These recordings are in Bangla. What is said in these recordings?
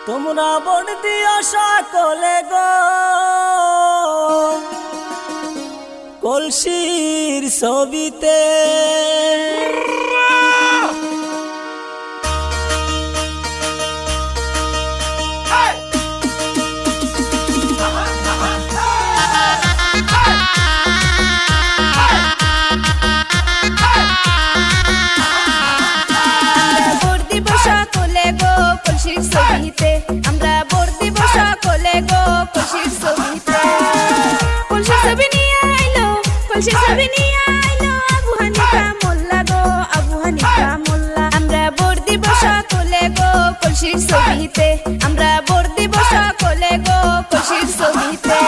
তোমরা ভোট দিও সকলে গো কলসির ছবিতে। আমরা ভোট দিব সকলে গো কলসির ছবিতে। কলসির ছবি নিয়ে আইলো, কলসির ছবি নিয়ে আইলো আবু হানিফা মোল্লা গো, আবু হানিফা মোল্লা। আমরা ভোট দিব সকলে গো কলসির ছবিতে। আমরা ভোট দিব সকলে গো কলসির ছবিতে।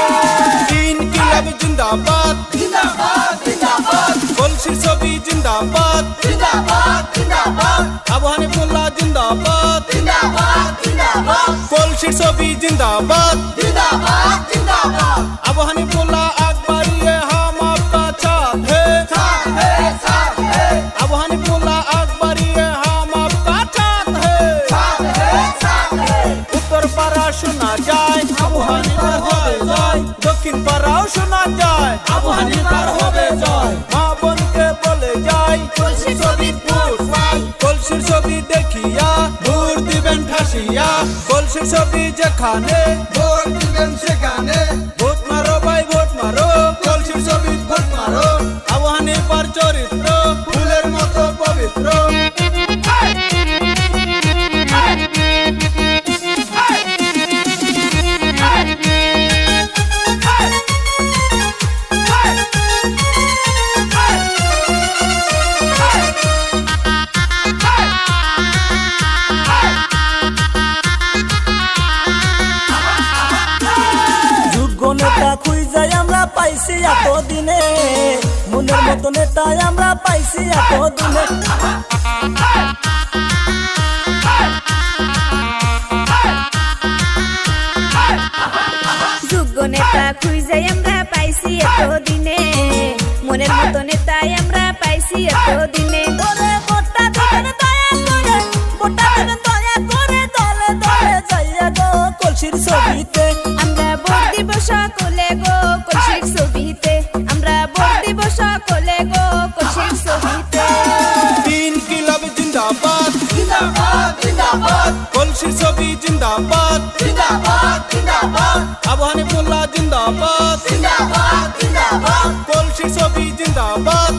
ইনকিলাব জিন্দাবাদ জিন্দাবাদ জিন্দাবাদ, কলসির ছবি জিন্দাবাদ জিন্দাবাদ জিন্দাবাদ, আবু হানিফুল্লাহ জিন্দাবাদ জিন্দাবাদ জিন্দাবাদ, কলসির ছবি জিন্দাবাদ জিন্দাবাদ জিন্দাবাদ, আবু হানিফুল্লাহ আকবরিয়ে হাম আপকা সাথ হে সাথ হে, আবু হানিফুল্লাহ আকবরিয়ে হাম আপকা সাথ হে। উত্তর পাড়া শোনা যায় আবু হানিফার হবে জয়, দক্ষিণ পাড়াও শোনা যায় আবু হানিফার হবে জয়। মা বোনকে বলে যাই কলসির ছবি ভোট পাই, কলসির ছবি দেখিয়া ভোট দিবেন ঠাসিয়া, কলসির ছবি যেখানে ভোট দিবেন সেখানে। ভোট মারো ভাই ভোট মারো, কলসির ছবি ভোট মারো। আবু হানিফার চরিত্র ফুলের মতো পবিত্র। নেতা খুঁজাই আমরা পাইছি এতদিনে, মনের মতো নেতা আমরা পাইছি এতদিনে। যোগ্য নেতা খুঁজাই আমরা পাইছি এতদিনে, মনের মতো নেতা আমরা পাইছি এতদিনে। ওরে ভোটটা দিবেন দয়া করে, ভোটটা দিবেন দয়া করে, দলে দলে যাইয়া গো কলসির ছবিতে। আমরা ভোট দিব সকলে গো কলসির ছবিতে। আমরা ভোট দিব সকলে গো কলসির ছবিতে। ইনকিলাব জিন্দাবাদ জিন্দাবাদ জিন্দাবাদ, কলসির ছবি জিন্দাবাদ জিন্দাবাদ জিন্দাবাদ, আবু হানিফুল্লাহ জিন্দাবাদ জিন্দাবাদ জিন্দাবাদ, কলসির ছবি জিন্দাবাদ